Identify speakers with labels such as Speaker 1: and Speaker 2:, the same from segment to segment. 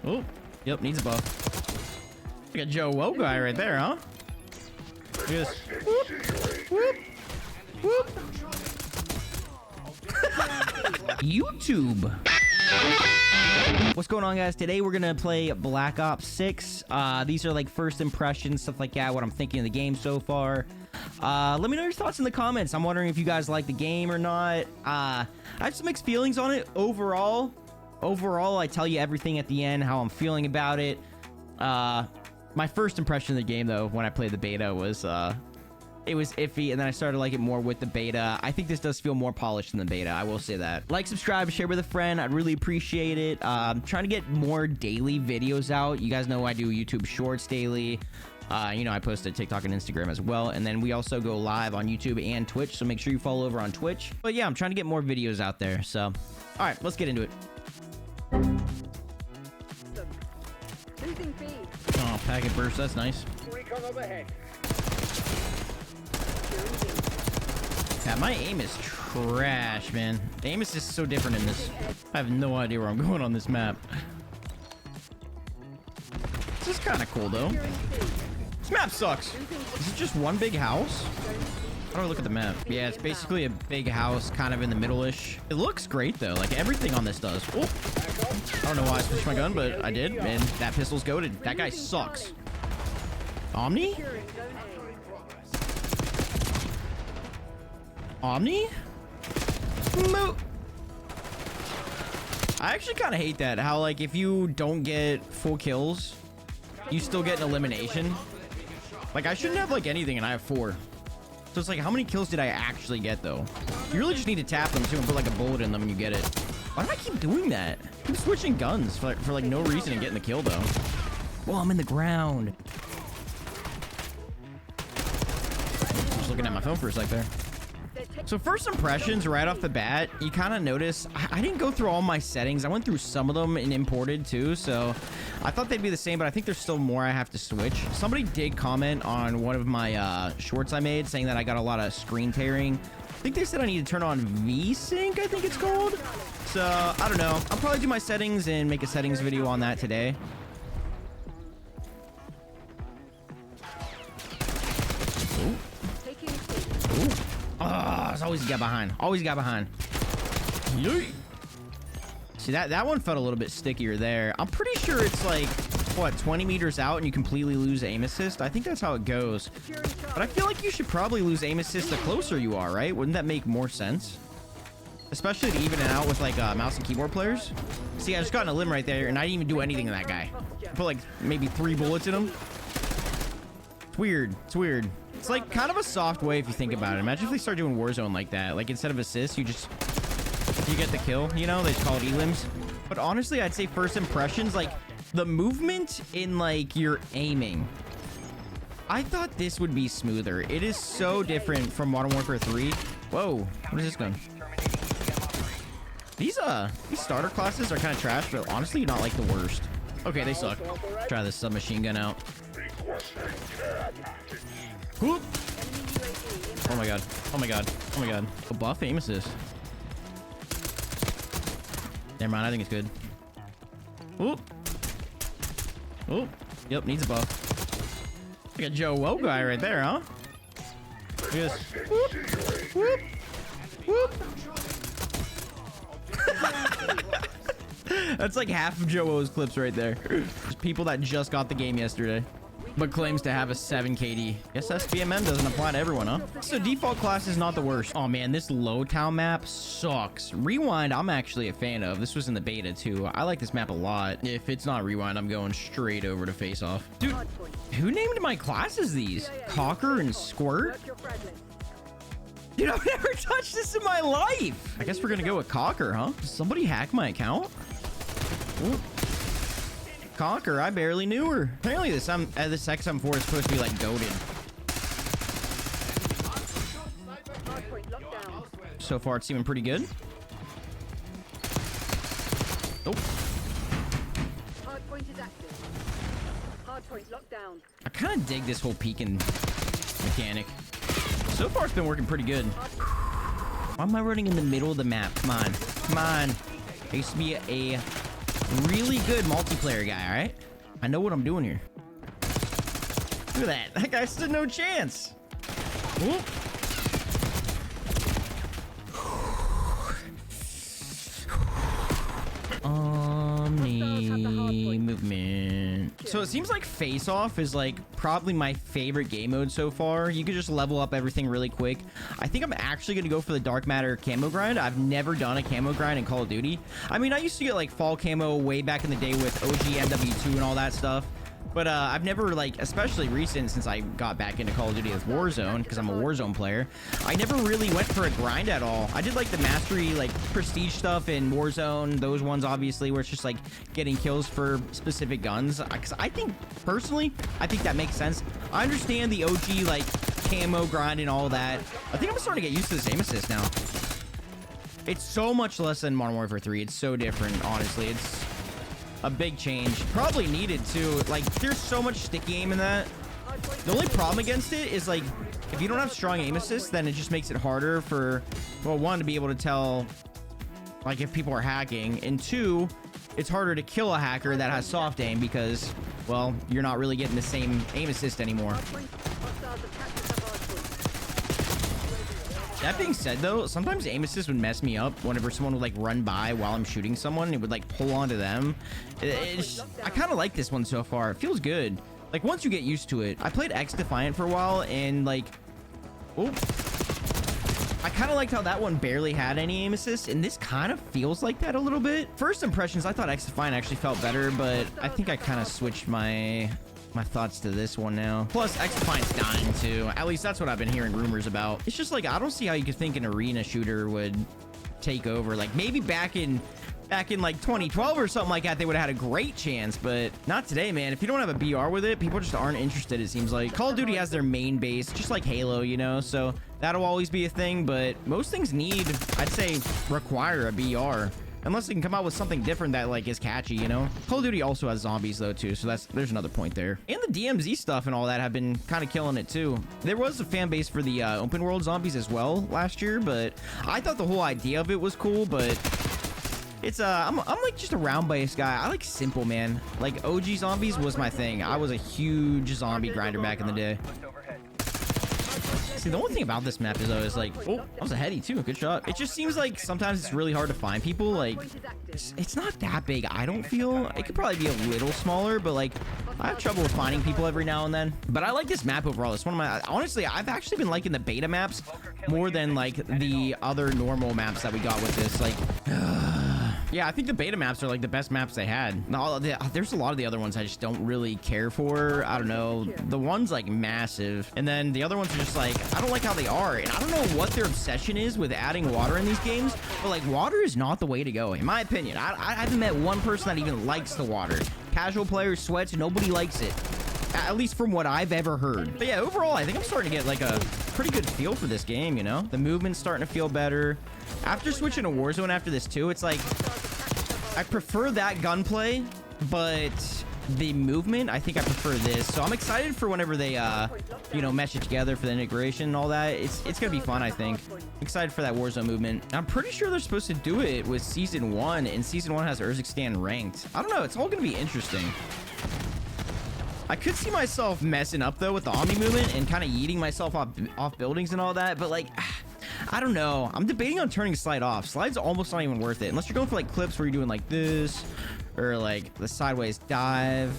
Speaker 1: Oh, yep, needs a buff. Like a Joe Woe guy right there, huh? Look at this. Whoop, whoop, whoop. YouTube. What's going on, guys? Today we're gonna play Black Ops 6. These are like first impressions, stuff like that, what I'm thinking of the game so far. Let me know your thoughts in the comments. I'm wondering if you guys like the game or not. I have some mixed feelings on it. Overall, I tell you everything at the end, how I'm feeling about it. My first impression of the game, though, when I played the beta was, it was iffy, and then I started to like it more with the beta. I think this does feel more polished than the beta. I will say that. Like, subscribe, share with a friend. I'd really appreciate it. Trying to get more daily videos out. You guys know I do YouTube Shorts daily. You know, I post to TikTok and Instagram as well. And then we also go live on YouTube and Twitch, so make sure you follow over on Twitch. But yeah, I'm trying to get more videos out there. So, all right, let's get into it. Oh, packet burst. That's nice. Yeah, my aim is trash, man. The aim is just so different in this. I have no idea where I'm going on this map. This is kind of cool, though. This map sucks. Is it just one big house? How do I look at the map? Yeah, it's basically a big house, kind of in the middle-ish. It looks great, though. Like, everything on this does. Oh. I don't know why I switched my gun, but I did. Man, that pistol's goated. That guy sucks. Omni? Omni? No. I actually kind of hate that. How, like, if you don't get full kills, you still get an elimination. Like, I shouldn't have, like, anything, and I have 4. So it's like, how many kills did I actually get, though? You really just need to tap them, too, and put, like, a bullet in them, and you get it. Why do I keep doing that? I keep switching guns for like, no reason and getting the kill, though. Whoa, I'm in the ground. Just looking at my phone for a sec there. So first impressions right off the bat, you kind of notice I didn't go through all my settings. I went through some of them and imported too, so I thought they'd be the same, but I think there's still more I have to switch. Somebody did comment on one of my shorts I made saying that I got a lot of screen tearing. I think they said I need to turn on VSync, I think it's called. So I don't know. I'll probably do my settings and make a settings video on that today. Ooh. Ooh. Oh, it's always got behind. Always got behind. Yay. See, that one felt a little bit stickier there. I'm pretty sure it's like, what, 20 meters out and you completely lose aim assist? I think that's how it goes. But I feel like you should probably lose aim assist the closer you are, right? Wouldn't that make more sense? Especially to even it out with like mouse and keyboard players. See, I just got in a limb right there and I didn't even do anything to that guy. I put like maybe 3 bullets in him. It's weird. It's weird. It's like kind of a soft way if you think about it. Imagine if they start doing Warzone like that. Like instead of assists, you get the kill, you know? They just call it elims. But honestly, I'd say first impressions, like the movement in like your aiming. I thought this would be smoother. It is so different from Modern Warfare 3. Whoa, what is this gun? These starter classes are kind of trash, but honestly, not like the worst. Okay, they suck. Try this submachine gun out. Whoop. Oh my god. Oh my god. Oh my god. A buff aim assist. Never mind, I think it's good. Whoop. Oh, yep, needs a buff. Like a Joe Woe guy right there, huh? Look at this. Whoop. Whoop. Whoop. That's like half of Joe Woe's clips right there. There's people that just got the game yesterday, but claims to have a 7 KD. Guess SBMM doesn't apply to everyone, huh? So default class is not the worst. Oh man, this low town map sucks. Rewind, I'm actually a fan of. This was in the beta too. I like this map a lot. If it's not Rewind, I'm going straight over to Face Off. Dude, who named my classes these? Cocker and Squirt? Dude, I've never touched this in my life. I guess we're gonna go with Cocker, huh? Did somebody hack my account? Ooh. Conquer, I barely knew her. Apparently this XM4 is supposed to be like goated. So far it's seeming pretty good. Oh. I kind of dig this whole peeking mechanic. So far it's been working pretty good. Why am I running in the middle of the map? Come on. Come on. I used to be a really good multiplayer guy, all right? I know what I'm doing here. Look at that. That guy stood no chance. Whoop. Omni movement. So it seems like Face Off is like probably my favorite game mode so far. You can just level up everything really quick. I think I'm actually going to go for the Dark Matter camo grind. I've never done a camo grind in Call of Duty. I mean, I used to get like fall camo way back in the day with OG MW2 and all that stuff. But I've never, like, especially recent since I got back into Call of Duty with Warzone, because I'm a Warzone player, I never really went for a grind at all. I did, like, the mastery, like, prestige stuff in Warzone, those ones, obviously, where it's just, like, getting kills for specific guns. Because I think, personally, I think that makes sense. I understand the OG, like, camo grind and all that. I think I'm starting to get used to this aim assist now. It's so much less than Modern Warfare 3. It's so different, honestly. It's a big change, probably needed too. Like, there's so much sticky aim in that. The only problem against it is, like, if you don't have strong aim assist, then it just makes it harder for, well, one, to be able to tell, like, if people are hacking, and two, it's harder to kill a hacker that has soft aim because, well, you're not really getting the same aim assist anymore. That being said, though, sometimes aim assist would mess me up whenever someone would, like, run by while I'm shooting someone. It would, like, pull onto them. I kind of like this one so far. It feels good. Like, once you get used to it. I played X Defiant for a while, and, like... Oh. I kind of liked how that one barely had any aim assist, and this kind of feels like that a little bit. First impressions, I thought X Defiant actually felt better, but I think I kind of switched my thoughts to this one now. Plus, X Defiant's dying too. At least that's what I've been hearing rumors about. It's just like, I don't see how you could think an arena shooter would take over. Like, maybe back in like 2012 or something like that, they would have had a great chance, but not today, man. If you don't have a BR with it, people just aren't interested, it seems like. Call of Duty has their main base, just like Halo, you know, so that'll always be a thing, but most things need, I'd say, require a BR. Unless they can come out with something different that, like, is catchy, you know? Call of Duty also has zombies, though, too, so there's another point there. And the DMZ stuff and all that have been kind of killing it, too. There was a fan base for the open world zombies as well last year, but I thought the whole idea of it was cool, but it's, I'm like just a round-based guy. I like simple, man. Like, OG zombies was my thing. I was a huge zombie grinder back in the day. See, the only thing about this map is, though, is like, oh, that was a heady too. Good shot. It just seems like sometimes it's really hard to find people. Like, it's not that big, I don't feel. It could probably be a little smaller, but, like, I have trouble with finding people every now and then. But I like this map overall. It's one of my, honestly, I've actually been liking the beta maps more than, like, the other normal maps that we got with this. Like, yeah, I think the beta maps are, like, the best maps they had. There's a lot of the other ones I just don't really care for. I don't know. The one's, like, massive. And then the other ones are just, like, I don't like how they are. And I don't know what their obsession is with adding water in these games, but, like, water is not the way to go, in my opinion. I haven't met one person that even likes the water. Casual players, sweats, nobody likes it. At least from what I've ever heard. But yeah, overall, I think I'm starting to get, like, a pretty good feel for this game, you know? The movement's starting to feel better. After switching to Warzone after this, too, it's like, I prefer that gunplay, but the movement, I think I prefer this. So I'm excited for whenever they, you know, mesh it together for the integration and all that. It's gonna be fun, I think. Excited for that Warzone movement. I'm pretty sure they're supposed to do it with Season 1, and Season 1 has Urzikstan ranked. I don't know. It's all gonna be interesting. I could see myself messing up, though, with the Omni movement and kind of yeeting myself off buildings and all that, but, like, I don't know. I'm debating on turning Slide off. Slide's almost not even worth it, unless you're going for, like, clips where you're doing, like, this, or, like, the sideways dive.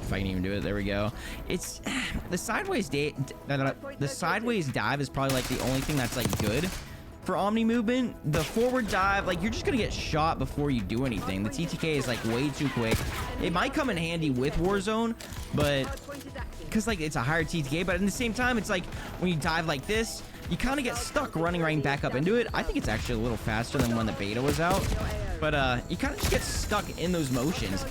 Speaker 1: If I can even do it. There we go. It's the sideways dive is probably, like, the only thing that's, like, good for Omni movement. The forward dive, like, you're just gonna get shot before you do anything. The TTK is, like, way too quick. It might come in handy with Warzone, but because, like, it's a higher TTK, but at the same time, it's like when you dive like this, you kind of get stuck running right back up into it. I think it's actually a little faster than when the beta was out, but you kind of just get stuck in those motions.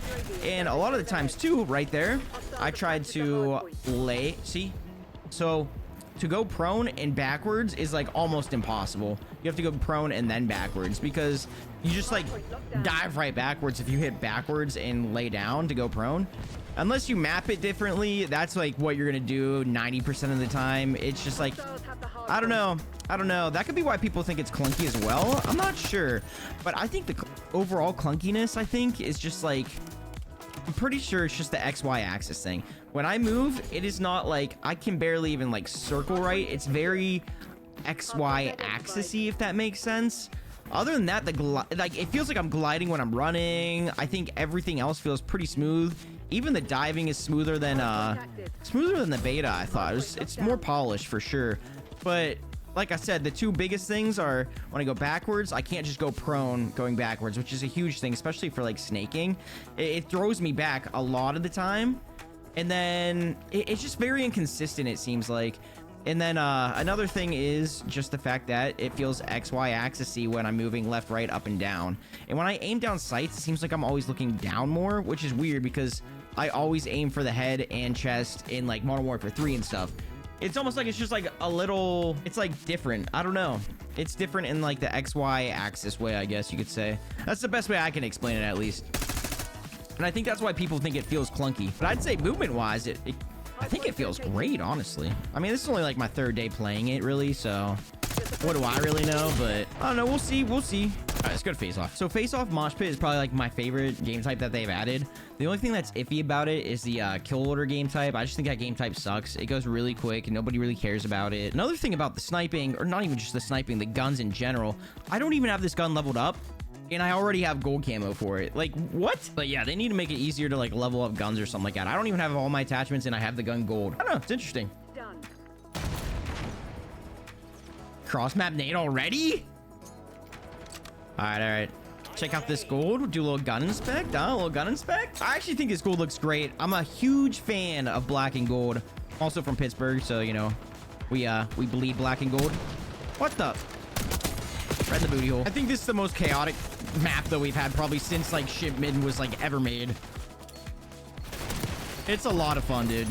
Speaker 1: And a lot of the times too, right there, I tried to see, so to go prone and backwards is, like, almost impossible. You have to go prone and then backwards, because you just, like, dive right backwards if you hit backwards and lay down to go prone. Unless you map it differently, that's, like, what you're gonna do 90% of the time. It's just, like, I don't know. I don't know. That could be why people think it's clunky as well. I'm not sure. But I think the overall clunkiness, I think, is just like... I'm pretty sure it's just the XY axis thing. When I move, it is not like... I can barely even, like, circle right. It's very XY axis-y, if that makes sense. Other than that, like, it feels like I'm gliding when I'm running. I think everything else feels pretty smooth. Even the diving is smoother than the beta, I thought. It's more polished for sure. But like I said, the two biggest things are when I go backwards, I can't just go prone going backwards, which is a huge thing, especially for like snaking. It throws me back a lot of the time. And then it's just very inconsistent, it seems like. And then another thing is just the fact that it feels XY axis-y when I'm moving left, right, up, and down. And when I aim down sights, it seems like I'm always looking down more, which is weird because I always aim for the head and chest in like Modern Warfare 3 and stuff. It's almost like it's just like a little, it's like different. I don't know. It's different in like the XY axis way, I guess you could say. That's the best way I can explain it, at least. And I think that's why people think it feels clunky. But I'd say movement-wise, I think it feels great, honestly. I mean, this is only like my third day playing it, really, so what do I really know? But I don't know. We'll see. We'll see. All right, let's go to Face Off. So Face Off Mosh Pit is probably like my favorite game type that they've added. The only thing that's iffy about it is the kill order game type. I just think that game type sucks. It goes really quick and nobody really cares about it. Another thing about the sniping, or not even just the sniping, the guns in general, I don't even have this gun leveled up. And I already have gold camo for it. Like, what? But yeah, they need to make it easier to like level up guns or something like that. I don't even have all my attachments and I have the gun gold. I don't know. It's interesting. Done. Cross map nade already? All right, all right. Check out this gold. Do a little gun inspect. A little gun inspect. I actually think this gold looks great. I'm a huge fan of black and gold. Also from Pittsburgh, so you know, we bleed black and gold. What the? Right in the booty hole. I think this is the most chaotic map that we've had probably since like Shipment was like ever made. It's a lot of fun, dude.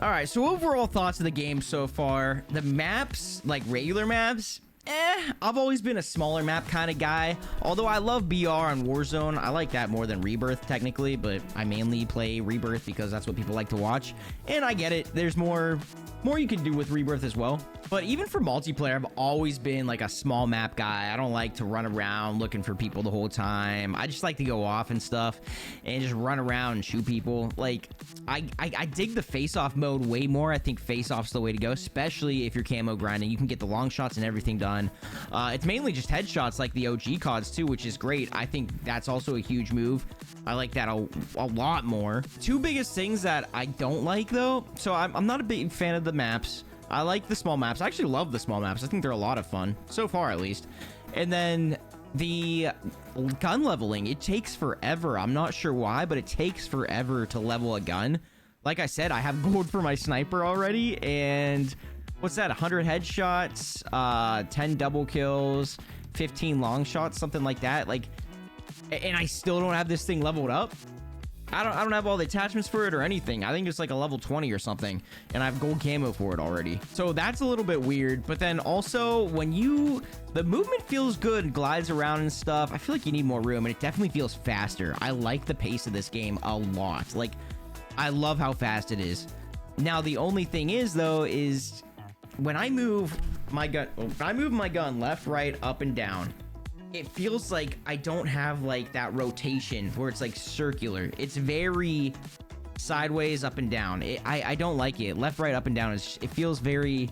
Speaker 1: All right, so overall thoughts of the game so far. The maps, like regular maps, I've always been a smaller map kind of guy. Although I love BR on Warzone. I like that more than Rebirth technically, but I mainly play Rebirth because that's what people like to watch. And I get it. There's more you can do with Rebirth as well. But even for multiplayer, I've always been like a small map guy. I don't like to run around looking for people the whole time. I just like to go off and stuff and just run around and shoot people. Like, I dig the face-off mode way more. I think face-off's the way to go, especially if you're camo grinding. You can get the long shots and everything done. It's mainly just headshots like the OG CODs too, which is great. I think that's also a huge move. I like that a lot more. Two biggest things that I don't like though. So I'm not a big fan of the maps. I like the small maps. I actually love the small maps. I think they're a lot of fun so far, at least. And then the gun leveling, it takes forever. I'm not sure why, but it takes forever to level a gun. Like I said, I have gold for my sniper already, and what's that? 100 headshots, 10 double kills, 15 long shots, something like that. Like, and I still don't have this thing leveled up. I don't have all the attachments for it or anything. I think it's like a level 20 or something, and I have gold camo for it already. So that's a little bit weird. But then also when the movement feels good, glides around and stuff, I feel like you need more room, and it definitely feels faster. I like the pace of this game a lot. Like, I love how fast it is. Now the only thing is though, is when I move my gun left, right, up, and down, it feels like I don't have like that rotation where it's like circular. It's very sideways, up and down. I don't like it. Left, right, up, and down. It feels very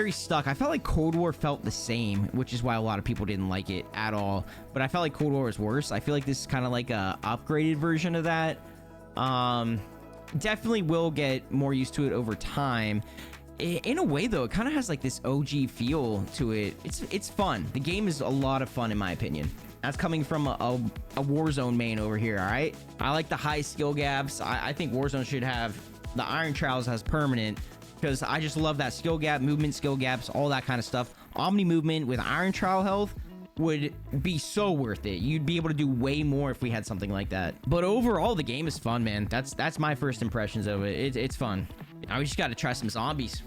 Speaker 1: stuck. I felt like Cold War felt the same, which is why a lot of people didn't like it at all. But I felt like Cold War was worse. I feel like this is kind of like a upgraded version of that. Definitely will get more used to it over time. In a way though, it kind of has like this OG feel to it. It's fun. The game is a lot of fun in my opinion. That's coming from a Warzone main over here. All right, I like the high skill gaps. I think Warzone should have the Iron Trials as permanent, because I just love that skill gap, movement skill gaps, all that kind of stuff. Omni movement with Iron Trial health would be so worth it. You'd be able to do way more if we had something like that. But overall, the game is fun, man. That's my first impressions of it. It's fun. Now we just got to try some zombies.